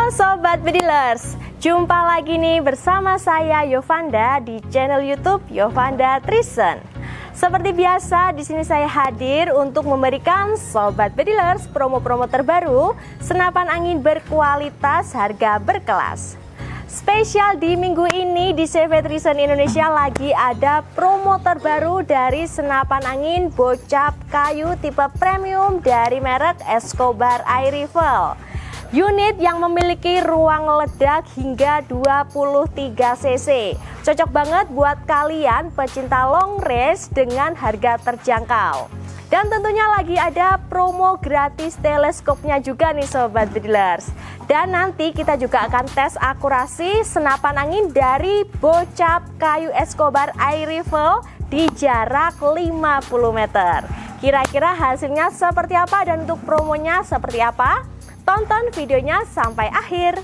Halo Sobat Bedilers, jumpa lagi nih bersama saya Yovanda di channel YouTube Yovanda Trison. Seperti biasa, di sini saya hadir untuk memberikan Sobat Bedilers promo-promo terbaru, senapan angin berkualitas, harga berkelas. Spesial di minggu ini di CV Trison Indonesia lagi ada promo terbaru dari senapan angin bocap kayu tipe premium dari merek Escobar Air Rifle. Unit yang memiliki ruang ledak hingga 23 cc. Cocok banget buat kalian pecinta long range dengan harga terjangkau. Dan tentunya lagi ada promo gratis teleskopnya juga nih Sobat Bedilers. Dan nanti kita juga akan tes akurasi senapan angin dari bocap kayu Escobar Air Rifle di jarak 50 meter. Kira-kira hasilnya seperti apa dan untuk promonya seperti apa? Tonton videonya sampai akhir.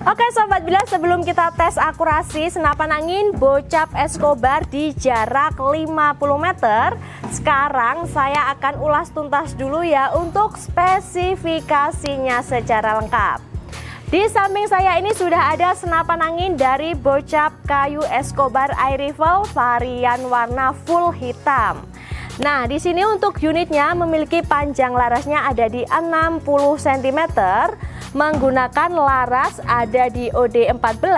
Oke Sobat Bedilers, sebelum kita tes akurasi senapan angin bocap Escobar di jarak 50 meter, sekarang saya akan ulas tuntas dulu ya untuk spesifikasinya secara lengkap. Di samping saya ini sudah ada senapan angin dari bocap kayu Escobar Air Rifle varian warna full hitam. Nah, di sini untuk unitnya memiliki panjang larasnya ada di 60 cm, menggunakan laras ada di OD14.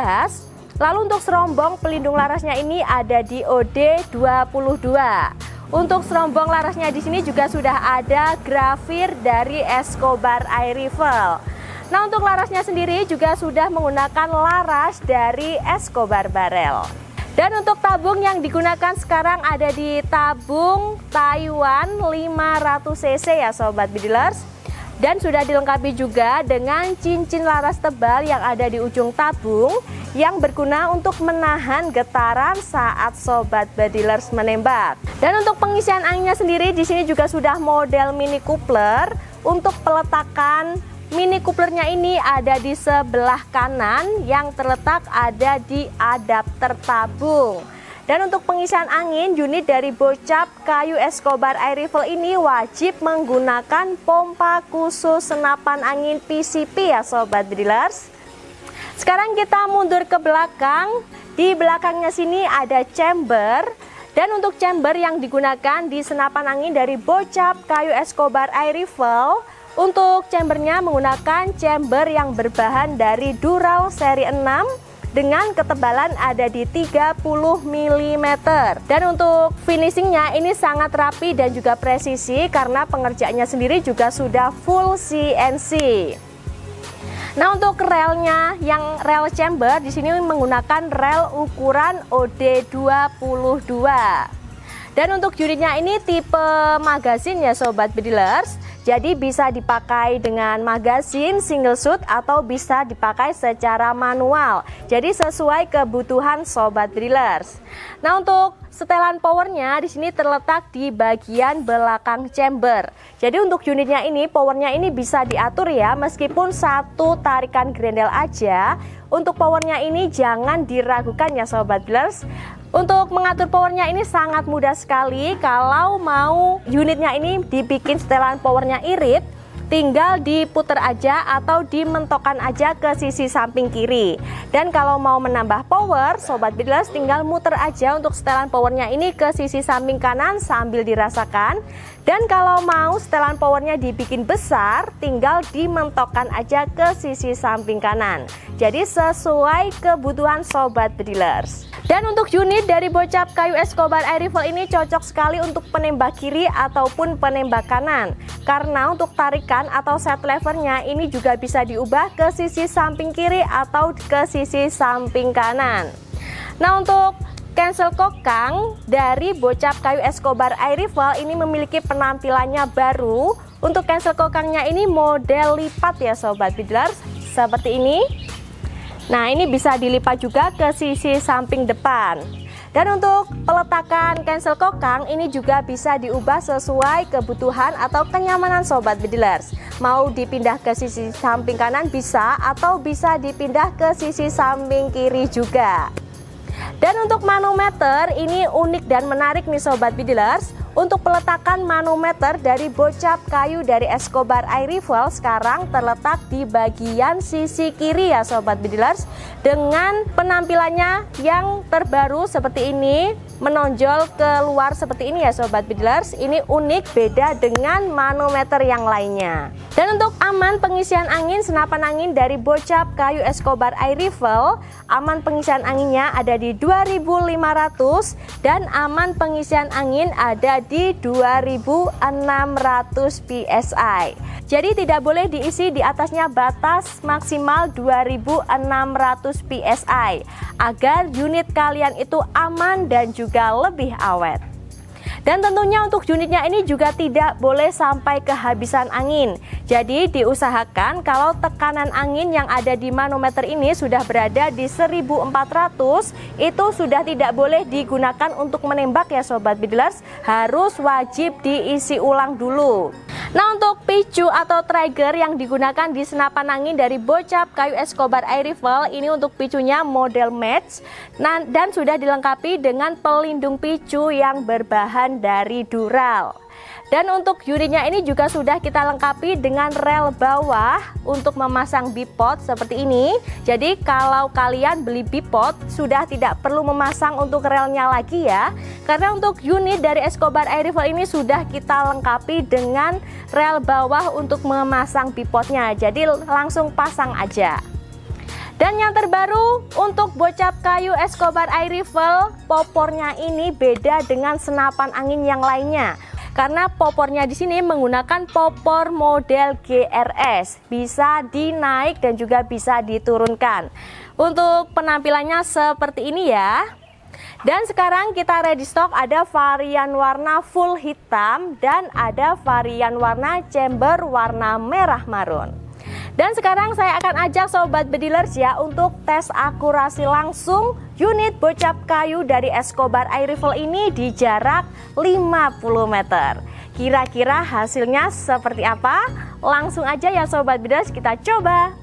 Lalu untuk serombong pelindung larasnya ini ada di OD22. Untuk serombong larasnya di sini juga sudah ada grafir dari Escobar Air Rifle. Nah, untuk larasnya sendiri juga sudah menggunakan laras dari Escobar Barrel. Dan untuk tabung yang digunakan sekarang ada di tabung Taiwan 500 cc ya Sobat Bedilers. Dan sudah dilengkapi juga dengan cincin laras tebal yang ada di ujung tabung yang berguna untuk menahan getaran saat Sobat Bedilers menembak. Dan untuk pengisian anginnya sendiri di sini juga sudah model mini coupler. Untuk peletakan mini couplernya ini ada di sebelah kanan, yang terletak ada di adapter tabung. Dan untuk pengisian angin, unit dari bocap kayu Escobar Air Rifle ini wajib menggunakan pompa khusus senapan angin PCP ya Sobat Bedilers. Sekarang kita mundur ke belakang. Di belakangnya sini ada chamber. Dan untuk chamber yang digunakan di senapan angin dari bocap kayu Escobar Air Rifle, untuk chambernya menggunakan chamber yang berbahan dari Dural seri 6 dengan ketebalan ada di 30 mm. Dan untuk finishingnya ini sangat rapi dan juga presisi karena pengerjaannya sendiri juga sudah full CNC. Nah, untuk relnya yang rel chamber di sini menggunakan rel ukuran OD22. Dan untuk unitnya ini tipe magazine ya Sobat Bedilers. Jadi bisa dipakai dengan magazine single shoot atau bisa dipakai secara manual. Jadi sesuai kebutuhan Sobat Bedilers. Nah, untuk setelan powernya di sini terletak di bagian belakang chamber. Jadi untuk unitnya ini powernya ini bisa diatur ya, meskipun satu tarikan grendel aja. Untuk powernya ini jangan diragukan ya Sobat Bedilers. Untuk mengatur powernya ini sangat mudah sekali. Kalau mau unitnya ini dibikin setelan powernya irit, tinggal diputer aja atau dimentokkan aja ke sisi samping kiri. Dan kalau mau menambah power, Sobat Bedilers tinggal muter aja untuk setelan powernya ini ke sisi samping kanan sambil dirasakan. Dan kalau mau setelan powernya dibikin besar, tinggal dimentokkan aja ke sisi samping kanan. Jadi sesuai kebutuhan sobat bedilers. Dan untuk unit dari bocap kayu Escobar Air Rifle ini cocok sekali untuk penembak kiri ataupun penembak kanan. Karena untuk tarikan atau set levernya ini juga bisa diubah ke sisi samping kiri atau ke sisi samping kanan. Nah, untuk cancel kokang dari bocap kayu Escobar Air Rifle ini memiliki penampilannya baru. Untuk cancel kokangnya ini model lipat ya sobat bedilers, seperti ini. Nah, ini bisa dilipat juga ke sisi samping depan. Dan untuk peletakan cancel kokang ini juga bisa diubah sesuai kebutuhan atau kenyamanan sobat bedilers. Mau dipindah ke sisi samping kanan bisa, atau bisa dipindah ke sisi samping kiri juga. Dan untuk manometer ini unik dan menarik nih sobat bedilers. Untuk peletakan manometer dari bocap kayu dari Escobar Air Rifle sekarang terletak di bagian sisi kiri ya sobat bedilers, dengan penampilannya yang terbaru seperti ini, menonjol keluar seperti ini ya sobat bedilers. Ini unik, beda dengan manometer yang lainnya. Dan untuk aman pengisian angin senapan angin dari bocap kayu Escobar Air Rifle, aman pengisian anginnya ada di 2500 dan aman pengisian angin ada di 2600 PSI. Jadi tidak boleh diisi di atasnya batas maksimal 2600 PSI agar unit kalian itu aman dan juga lebih awet. Dan tentunya untuk unitnya ini juga tidak boleh sampai kehabisan angin. Jadi diusahakan kalau tekanan angin yang ada di manometer ini sudah berada di 1400, itu sudah tidak boleh digunakan untuk menembak ya sobat bedilers, harus wajib diisi ulang dulu. Nah, untuk picu atau trigger yang digunakan di senapan angin dari bocap kayu Escobar Air Rifle ini untuk picunya model match dan sudah dilengkapi dengan pelindung picu yang berbahan dari dural. Dan untuk unitnya ini juga sudah kita lengkapi dengan rel bawah untuk memasang bipod seperti ini. Jadi kalau kalian beli bipod sudah tidak perlu memasang untuk relnya lagi ya. Karena untuk unit dari Escobar Air Rifle ini sudah kita lengkapi dengan rel bawah untuk memasang bipodnya. Jadi langsung pasang aja. Dan yang terbaru untuk bocap kayu Escobar Air Rifle, popornya ini beda dengan senapan angin yang lainnya. Karena popornya di sini menggunakan popor model GRS, bisa dinaik dan juga bisa diturunkan. Untuk penampilannya seperti ini ya. Dan sekarang kita ready stock, ada varian warna full hitam dan ada varian warna chamber warna merah marun. Dan sekarang saya akan ajak sobat bedilers ya untuk tes akurasi langsung unit bocap kayu dari Escobar Air Rifle ini di jarak 50 meter. Kira-kira hasilnya seperti apa? Langsung aja ya sobat bedilers, kita coba.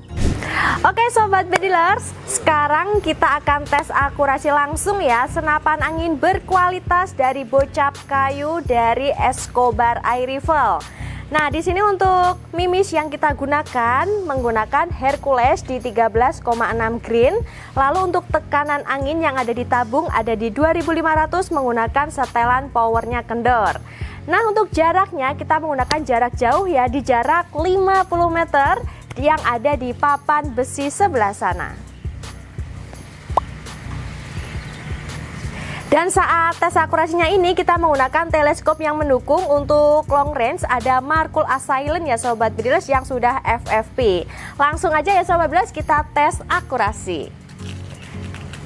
Oke sobat bedilers, sekarang kita akan tes akurasi langsung ya senapan angin berkualitas dari bocap kayu dari Escobar Air Rifle. Nah, di sini untuk mimis yang kita gunakan menggunakan Hercules di 13,6 green. Lalu untuk tekanan angin yang ada di tabung ada di 2500 menggunakan setelan powernya kendor. Nah, untuk jaraknya kita menggunakan jarak jauh ya, di jarak 50 meter yang ada di papan besi sebelah sana. Dan saat tes akurasinya ini kita menggunakan teleskop yang mendukung. Untuk long range ada Markul Asylum ya sobat bedilers yang sudah FFP. Langsung aja ya sobat bedilers kita tes akurasi.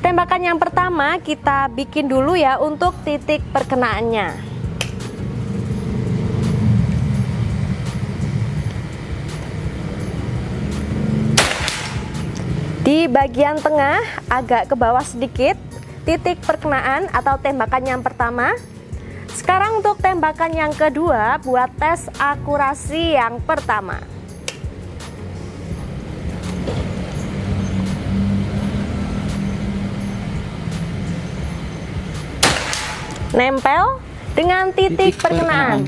Tembakan yang pertama kita bikin dulu ya untuk titik perkenaannya. Di bagian tengah agak ke bawah sedikit titik perkenaan atau tembakan yang pertama. Sekarang untuk tembakan yang kedua buat tes akurasi yang pertama. Nempel dengan titik perkenaan.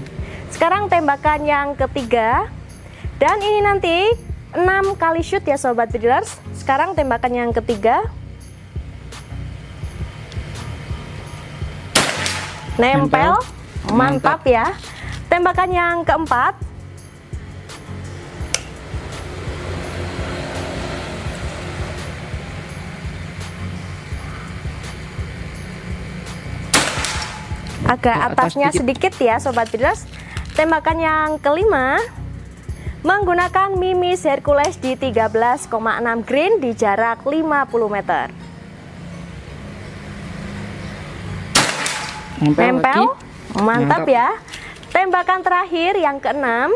Sekarang tembakan yang ketiga. Dan ini nanti 6 kali shoot ya sobat bedilers. Sekarang tembakan yang ketiga. Nempel, mantap ya. Tembakan yang keempat. Agak atasnya sedikit ya Sobat Bidders. Tembakan yang kelima, menggunakan Mimis Hercules di 13,6 green di jarak 50 meter. Nempel, mantap ya. Tembakan terakhir yang keenam.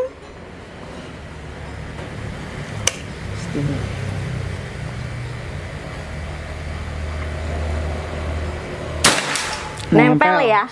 Nempel ya.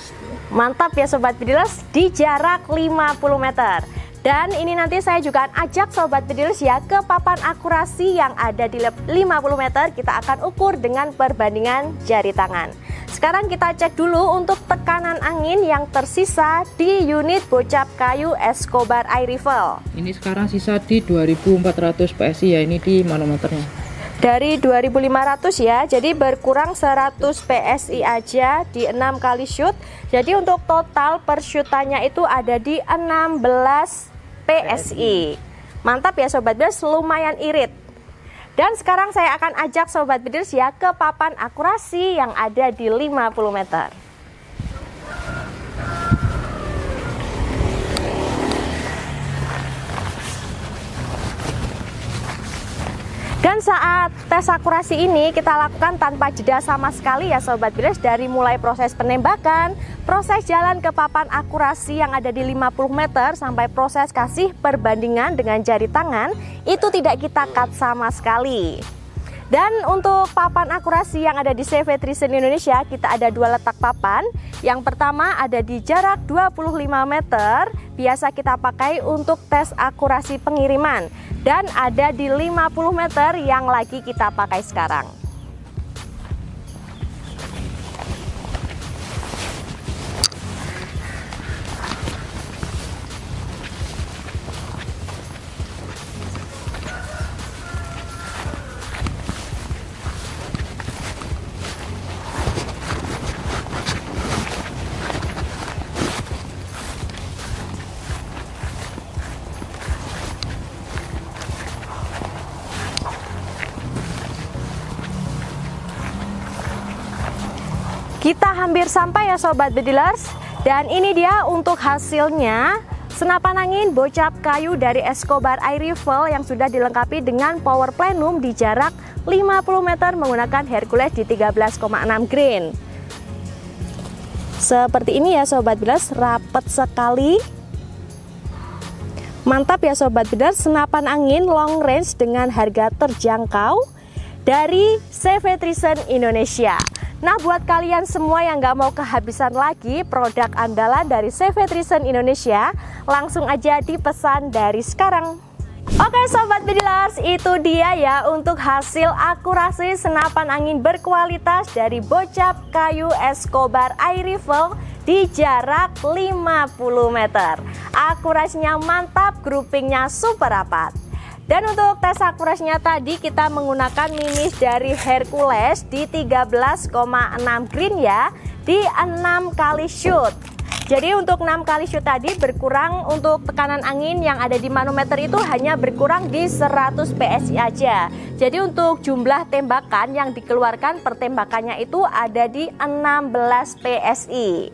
Mantap ya Sobat Bidders, di jarak 50 meter. Dan ini nanti saya juga akan ajak Sobat Bidders ya ke papan akurasi yang ada di 50 meter. Kita akan ukur dengan perbandingan jari tangan. Sekarang kita cek dulu untuk tekanan angin yang tersisa di unit bocap kayu Escobar Air Rifle. Ini sekarang sisa di 2400 PSI ya, ini di manometernya. Dari 2500 ya, jadi berkurang 100 PSI aja di 6 kali shoot. Jadi untuk total persyutannya itu ada di 16 PSI. Mantap ya Sobat Bidders, lumayan irit. Dan sekarang saya akan ajak Sobat Bidders ya ke papan akurasi yang ada di 50 meter. Dan saat tes akurasi ini kita lakukan tanpa jeda sama sekali ya Sobat Bidders, dari mulai proses penembakan, proses jalan ke papan akurasi yang ada di 50 meter, sampai proses kasih perbandingan dengan jari tangan, itu tidak kita cut sama sekali. Dan untuk papan akurasi yang ada di CV Trison Indonesia, kita ada dua letak papan. Yang pertama ada di jarak 25 meter, biasa kita pakai untuk tes akurasi pengiriman. Dan ada di 50 meter yang lagi kita pakai sekarang. Kita hampir sampai ya Sobat Bidders. Dan ini dia untuk hasilnya, senapan angin bocap kayu dari Escobar Air Rifle yang sudah dilengkapi dengan power plenum di jarak 50 meter menggunakan Hercules di 13,6 grain. Seperti ini ya Sobat Bidders, rapet sekali. Mantap ya Sobat Bidders, senapan angin long range dengan harga terjangkau dari CV Trison Indonesia. Nah, buat kalian semua yang nggak mau kehabisan lagi produk andalan dari CV Trison Indonesia, langsung aja dipesan dari sekarang. Oke Sobat Bidders, itu dia ya untuk hasil akurasi senapan angin berkualitas dari bocap kayu Escobar Air Rifle di jarak 50 meter. Akurasinya mantap, groupingnya super rapat. Dan untuk tes akurasinya tadi kita menggunakan Mimis dari Hercules di 13,6 green ya, di 6 kali shoot. Jadi untuk 6 kali shoot tadi berkurang untuk tekanan angin yang ada di manometer itu hanya berkurang di 100 PSI aja. Jadi untuk jumlah tembakan yang dikeluarkan per tembakannya itu ada di 16 PSI.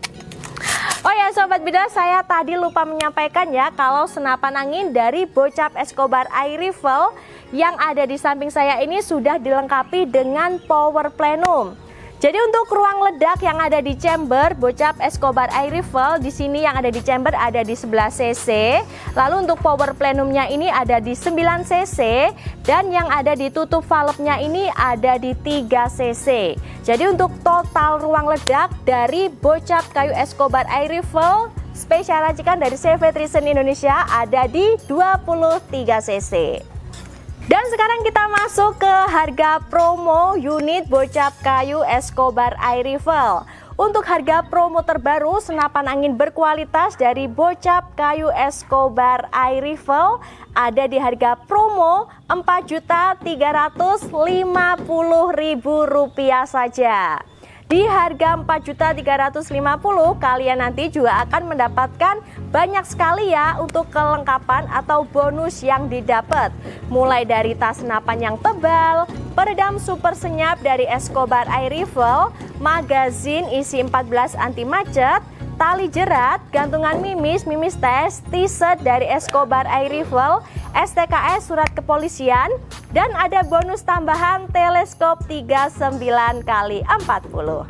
Oh ya Sobat Bidders, saya tadi lupa menyampaikan ya kalau senapan angin dari bocap Escobar Air Rifle yang ada di samping saya ini sudah dilengkapi dengan power plenum. Jadi untuk ruang ledak yang ada di chamber bocap Escobar Air Rifle, di sini yang ada di chamber ada di 11 cc. Lalu untuk power plenumnya ini ada di 9 cc dan yang ada di tutup valve-nya ini ada di 3 cc. Jadi untuk total ruang ledak dari bocap kayu Escobar Air Rifle spesial racikan dari CV Trison Indonesia ada di 23 cc. Dan sekarang kita masuk ke harga promo unit bocap kayu Escobar Air Rifle. Untuk harga promo terbaru senapan angin berkualitas dari bocap kayu Escobar Air Rifle ada di harga promo Rp4.350.000 saja. di harga 4.350.000, kalian nanti juga akan mendapatkan banyak sekali ya untuk kelengkapan atau bonus yang didapat. Mulai dari tas senapan yang tebal, peredam super senyap dari Escobar Air Rifle, magazin isi 14 anti macet, tali jerat, gantungan mimis tes, t-shirt dari Escobar Air Rifle, STKS surat kepolisian, dan ada bonus tambahan teleskop 39x40.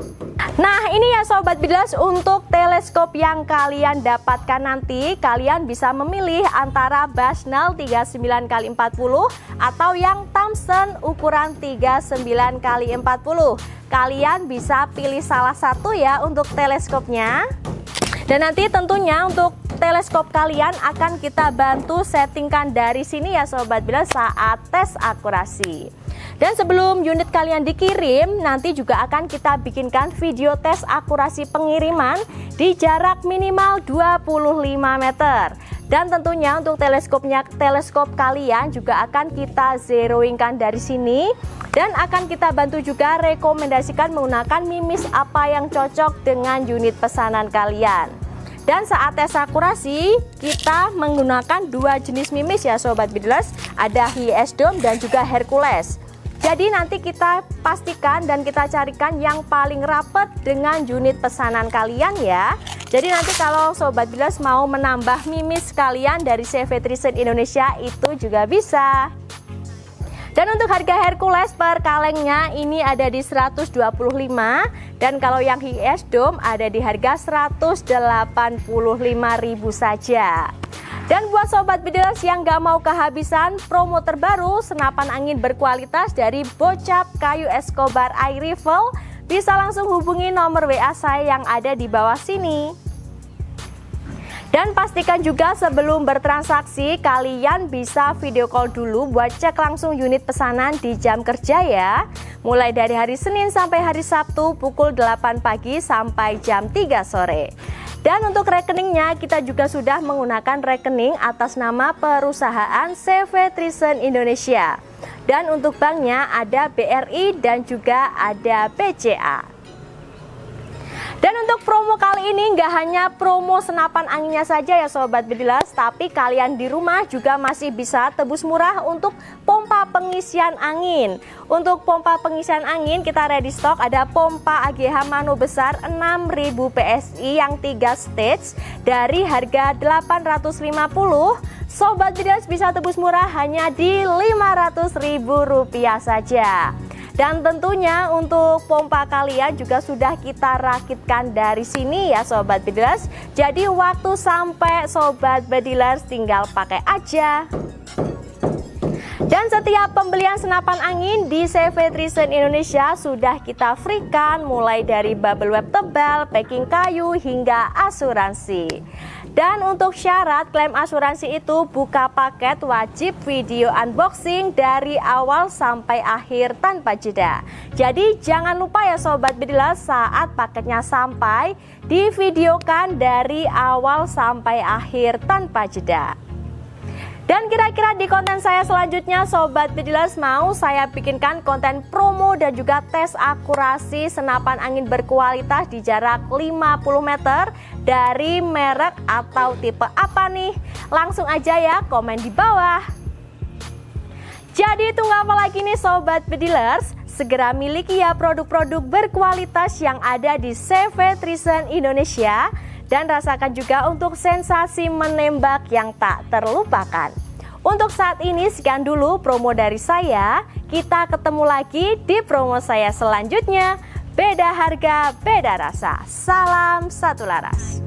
Nah ini ya Sobat Bidilers, untuk teleskop yang kalian dapatkan nanti, kalian bisa memilih antara Bushnell 39x40 atau yang Thomson ukuran 39x40. Kalian bisa pilih salah satu ya untuk teleskopnya. Dan nanti tentunya untuk teleskop kalian akan kita bantu settingkan dari sini ya Sobat Bidilers saat tes akurasi. Dan sebelum unit kalian dikirim, nanti juga akan kita bikinkan video tes akurasi pengiriman di jarak minimal 25 meter. Dan tentunya untuk teleskop kalian juga akan kita zeroingkan dari sini. Dan akan kita bantu juga rekomendasikan menggunakan mimis apa yang cocok dengan unit pesanan kalian. Dan saat tes akurasi, kita menggunakan dua jenis mimis ya Sobat Bidilers. Ada HS Dome dan juga Hercules. Jadi nanti kita pastikan dan kita carikan yang paling rapat dengan unit pesanan kalian ya. Jadi nanti kalau Sobat Bidilers mau menambah mimis kalian dari CV Trison Indonesia itu juga bisa. Dan untuk harga Hercules per kalengnya ini ada di 125, dan kalau yang HS Dome ada di harga 185.000 saja. Dan buat Sobat Bidilers yang gak mau kehabisan promo terbaru senapan angin berkualitas dari Bocap Kayu Escobar Air Rifle, bisa langsung hubungi nomor WA saya yang ada di bawah sini. Dan pastikan juga sebelum bertransaksi kalian bisa video call dulu buat cek langsung unit pesanan di jam kerja ya. Mulai dari hari Senin sampai hari Sabtu pukul 8 pagi sampai jam 3 sore. Dan untuk rekeningnya kita juga sudah menggunakan rekening atas nama perusahaan CV Trison Indonesia. Dan untuk banknya ada BRI dan juga ada BCA. Dan untuk promo kali ini nggak hanya promo senapan anginnya saja ya Sobat Bidilers, tapi kalian di rumah juga masih bisa tebus murah untuk pompa pengisian angin. Untuk pompa pengisian angin kita ready stock, ada pompa AGH Mano besar 6000 PSI yang 3 stage dari harga 850. Sobat Bidilers bisa tebus murah hanya di Rp500.000 saja. Dan tentunya untuk pompa kalian juga sudah kita rakitkan dari sini ya Sobat Bidilers. Jadi waktu sampai Sobat Bidilers tinggal pakai aja. Dan setiap pembelian senapan angin di CV Trison Indonesia sudah kita freekan mulai dari bubble wrap tebal, packing kayu hingga asuransi. Dan untuk syarat klaim asuransi itu buka paket wajib video unboxing dari awal sampai akhir tanpa jeda. Jadi jangan lupa ya Sobat Bidilers saat paketnya sampai divideokan dari awal sampai akhir tanpa jeda. Dan kira-kira di konten saya selanjutnya Sobat Bidilers mau saya bikinkan konten promo dan juga tes akurasi senapan angin berkualitas di jarak 50 meter dari merek atau tipe apa nih? Langsung aja ya komen di bawah. Jadi tunggu apa lagi nih Sobat Bidilers? Segera miliki ya produk-produk berkualitas yang ada di CV Trison Indonesia. Dan rasakan juga untuk sensasi menembak yang tak terlupakan. Untuk saat ini sekian dulu promo dari saya. Kita ketemu lagi di promo saya selanjutnya. Beda harga, beda rasa. Salam satu laras.